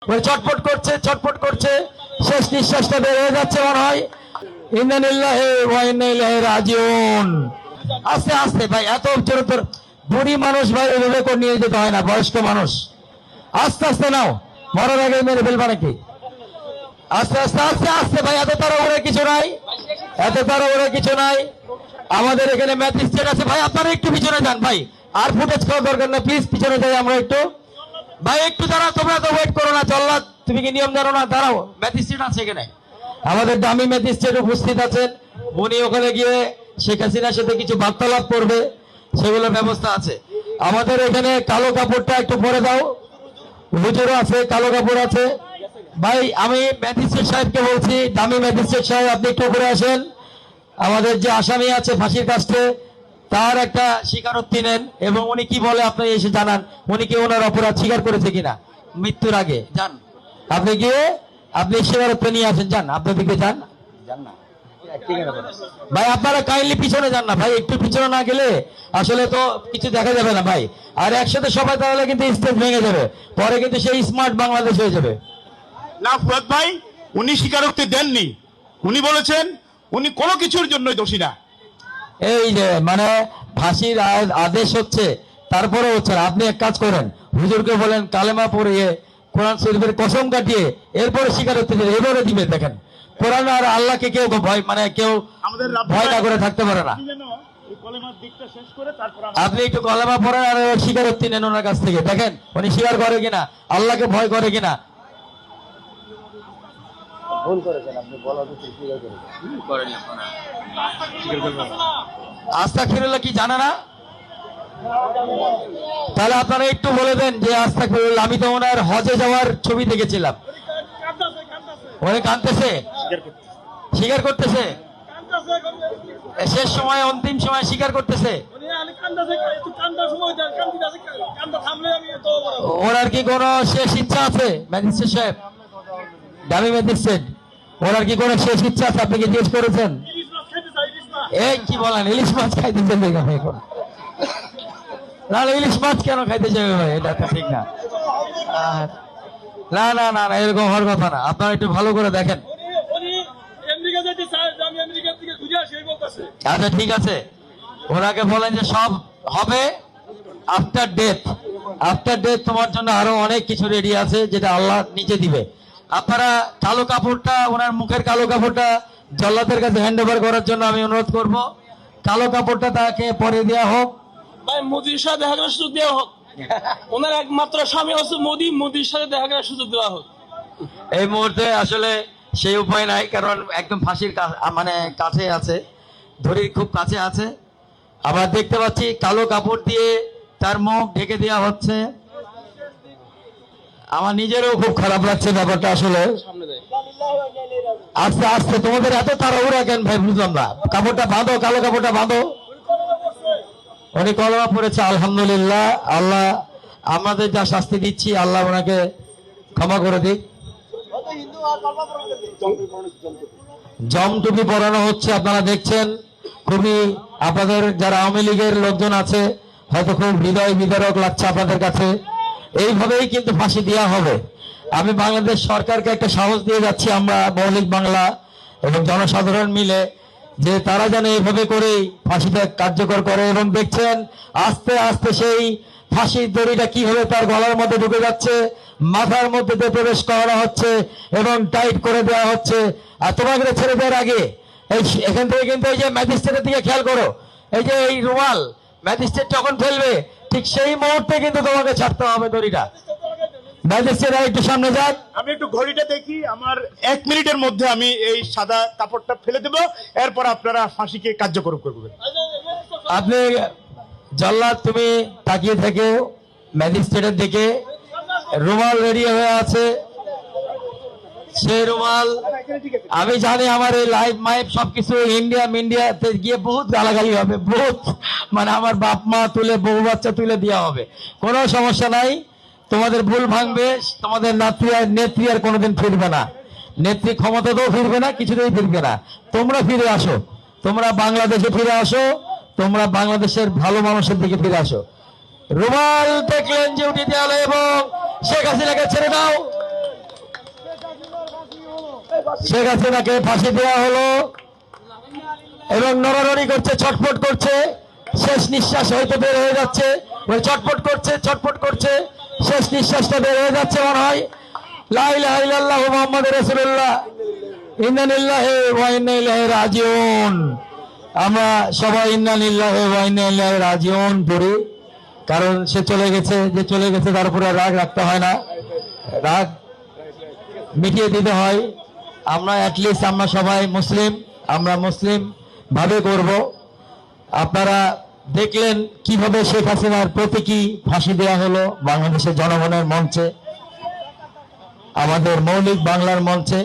ছটফট করছে, শেষ নিঃশ্বাসটা বের হয়ে যাচ্ছে মনে হয়। ইন্না লিল্লাহি ওয়া ইন্না ইলাইহি রাজিউন। আস্তে আস্তে ভাই, এত জোরে বুড়ি মানুষ ভাই এভাবে করে নিয়ে যেতে হয় না, বয়স্ক মানুষ। আস্তে আস্তে নাও, মরার আগে মেরে ফেলবা নাকি? আস্তে আস্তে আস্তে আস্তে ভাই, এত তাড়াহুড়ো কিছু নাই, এত তাড়াহুড়ো কিছু নাই। আমাদের এখানে ম্যাজিস্ট্রেট আছে ভাই, আপনারা একটু পিছনে যান ভাই, আর ফুটেজ খাওয়ার দরকার না, প্লিজ পিছনে যাই আমরা একটু। ভাই একটু দাঁড়াও, তোমরা তো ওয়েট করো না, জল্লাদ তুমি কি নিয়ম জানো না? দাঁড়াও, ম্যাজিস্ট্রেট আছে এখানে, আমাদের দামি ম্যাজিস্ট্রেট উপস্থিত আছেন। উনি ওখানে গিয়ে শেখ হাসিনার সাথে কিছু বার্তালাপ করবে, সেগুলোর ব্যবস্থা আছে। আমাদের এখানে কালো কাপড়টা একটু পরে দাও, হুজুরও আছে, কালো কাপড় আছে। ভাই আমি ম্যাজিস্ট্রেট সাহেবকে বলছি, দামি ম্যাজিস্ট্রেট সাহেব আপনি একটু উপরে আসেন। আমাদের যে আসামি আছে ফাঁসির কাস্টে, তার একটা স্বীকারোক্তি নেন এবং উনি কি বলে আপনি এসে জানান, উনি কি ওনার অপরাধ স্বীকার করেছে কিনা মৃত্যুর আগে। যান আপনি গিয়ে আপনি স্বীকারোক্তি নিয়ে আসেন, যান আপনার দিকে যান না ভাই, আপনারা কাইন্ডলি পিছনে যান না ভাই, একটু পিছনে না গেলে আসলে তো কিছু দেখা যাবে না ভাই। আর একসাথে সবাই তাহলে কিন্তু স্টেজ ভেঙে যাবে, পরে কিন্তু সেই স্মার্ট বাংলাদেশ হয়ে যাবে না। ফুয়াদ ভাই উনি স্বীকারোক্তি দেননি, উনি বলেছেন উনি কোনো কিছুর জন্যই দোষী না। এই যে মানে ফাঁসির আদেশ হচ্ছে, তারপরে হচ্ছে না। আপনি এক কাজ করেন, হুজুরকে বলেন কালেমা পড়িয়ে কোরআন শরীফের কসম কাটিয়ে এরপরে স্বীকারোক্তি দেবে, এবারে দিবে। দেখেন কোরআন আর আল্লাহকে কেউ ভয় মানে কেউ ভয় না করে থাকতে পারে না। আপনি একটু কলেমা পড়েন আর স্বীকারোক্তি নেন ওনার কাছ থেকে, দেখেন উনি স্বীকার করে কিনা, আল্লাহকে ভয় করে কিনা। ভুল করেছেন আপনি, বলা তো স্বীকার করেছেন। আস্তাগফিরুল্লাহ কি জানা না? তাহলে আপনারা একটু বলে দেন যে আস্তাগফিরুল্লাহ। আমি তো ওনার হজে যাওয়ার ছবি দেখেছিলাম, উনি কাঁদতেছে, স্বীকার করতেছে, শেষ সময় অন্তিম সময় স্বীকার করতেছে। ওনার কি কোনো শেষ ইচ্ছা আছে ম্যাজিস্ট্রেট সাহেব, দামি ম্যাজিস্ট্রেট, ওনার কি কোনো শেষ ইচ্ছা আছে? আপনি কি জিজ্ঞেস করেছেন? এই কি বলেন, ইলিশ মাছ খাইতে চাইবে এখন? না ইলিশ মাছ কেন খাইতে যাবে ভাই, এটা তো ঠিক না। না না না না, এরকম হওয়ার কথা না। আপনারা একটু ভালো করে দেখেন। আচ্ছা ঠিক আছে, ওনাকে বলেন যে সব হবে আফটার ডেথ। আফটার ডেথ তোমার জন্য আরো অনেক কিছু রেডি আছে, যেটা আল্লাহ নিচে দিবে। আপনারা কালো কাপড়টা, ওনার মুখের কালো কাপড়টা জল্লাদের কাছে হ্যান্ড ওভার করার জন্য আমি অনুরোধ করব। কালো কাপড়টা তাকে পরে দেওয়া হোক। ভাই মোদির সাথে দেখা করার সুযোগ দেওয়া হোক, ওনার একমাত্র স্বামী হচ্ছে মোদি, মোদির সাথে দেখা করার সুযোগ দেওয়া হোক। এই মুহূর্তে আসলে সেই উপায় নাই, কারণ একদম ফাঁসির মানে কাছে আছে, ধরির খুব কাছে আছে। আবার দেখতে পাচ্ছি কালো কাপড় দিয়ে তার মুখ ঢেকে দেওয়া হচ্ছে। আমার নিজেরও খুব খারাপ লাগছে ব্যাপারটা আসলে। আস্তে আস্তে, তোমাদের এত তাড়াহুড়া কেন ভাই, বুঝলাম না। কাপড়টা বাঁধো, কালো কাপড়টা বাঁধো। উনি কলমা পড়েছে, আলহামদুলিল্লাহ। আল্লাহ আমাদের যা শাস্তি দিচ্ছি, আল্লাহ ওনাকে ক্ষমা করে দিক। জমটুপি পরানো হচ্ছে, আপনারা দেখছেন। খুবই আপনাদের যারা আওয়ামী লীগের লোকজন আছে, হয়তো খুব হৃদয় বিদারক লাগছে আপনাদের কাছে। এইভাবেই কিন্তু ফাঁসি দেওয়া হবে। আমি বাংলাদেশ সরকারকে একটা সাহস দিয়ে যাচ্ছি, আমরা মৌলিক বাংলা এবং জনসাধারণ মিলে, যে তারা যেন এইভাবে করেই ফাঁসিটা কার্যকর করে। এবং দেখছেন আস্তে আস্তে সেই ফাঁসির দড়িটা কিভাবে তার গলার মধ্যে ঢুকে যাচ্ছে, মাথার মধ্যে দিয়ে প্রবেশ করানো হচ্ছে এবং টাইট করে দেওয়া হচ্ছে। আর তোমাকে ছেড়ে দেওয়ার আগে এখান থেকে কিন্তু এই যে ম্যাজিস্ট্রেটের দিকে খেয়াল করো, এই যে এই রুমাল ম্যাজিস্ট্রেট যখন ফেলবে, ঠিক সেই মুহূর্তে কিন্তু তোমাকে ছাড়তে হবে দড়িটা। ম্যাজিস্ট্রেট একটু সামনে যান। আমি একটু ঘড়িটা দেখি, আমার 1 মিনিটের মধ্যে আমি এই সাদা কাপড়টা ফেলে দেব, এরপর আপনারা ফাঁসিকে কার্যকর করবেন। আপনি জল্লাদ তুমি তাকিয়ে থেকে ম্যাজিস্ট্রেটের দিকে, রুমাল রেডি হয়ে আছে। সেই রুমাল আমি জানি আমার এই লাইভ মাইভ সবকিছু ইন্ডিয়াতে গিয়ে বহুত গালাগালি হবে, বহুত মানে আমার বাপ মা তুলে, বউ বাচ্চা তুলে দেওয়া হবে। কোনো সমস্যা নাই, তোমাদের ভুল ভাঙবে। তোমাদের নেত্রী আর কোনোদিন ফিরবে না, নেত্রী ক্ষমতাতেও ফিরবে না, কিছুতেই ফিরবে না। তোমরা ফিরে আসো, তোমরা বাংলাদেশে ফিরে আসো, তোমরা বাংলাদেশের ভালো মানুষের দিকে ফিরে আসো। রুমাল দেখলেন যে উঠে দেওয়া হলো এবং শেখ হাসিনাকে ছেড়ে দাও। শেখ হাসিনাকে ফাঁসি দেওয়া হলো এবং নড়ানড়ি করছে, ছটফট করছে, শেষ নিঃশ্বাস হয়তো বের হয়ে যাচ্ছে, ওই ছটফট করছে, শেষ নিঃশ্বাসটা বের হয়ে যাচ্ছে মনে হয়। লা ইলাহা ইল্লাল্লাহু মুহাম্মাদুর রাসূলুল্লাহ, ইন্না লিল্লাহি ওয়া ইন্না ইলাইহি রাজিউন। আমরা সবাই ইন্না লিল্লাহি ওয়া ইন্না ইলাইহি রাজিউন পড়ি, কারণ সে চলে গেছে, যে চলে গেছে তার উপরে রাগ রাখতে হয় না, রাগ মিটিয়ে দিতে হয়। আমরা অ্যাটলিস্ট আমরা সবাই মুসলিম, আমরা মুসলিম ভাবে করব। আপনারা দেখলেন কিভাবে শেখ হাসিনার প্রতীকী ফাঁসি দেওয়া হলো বাংলাদেশের জনগণের মঞ্চে, আমাদের মৌলিক বাংলার মঞ্চে।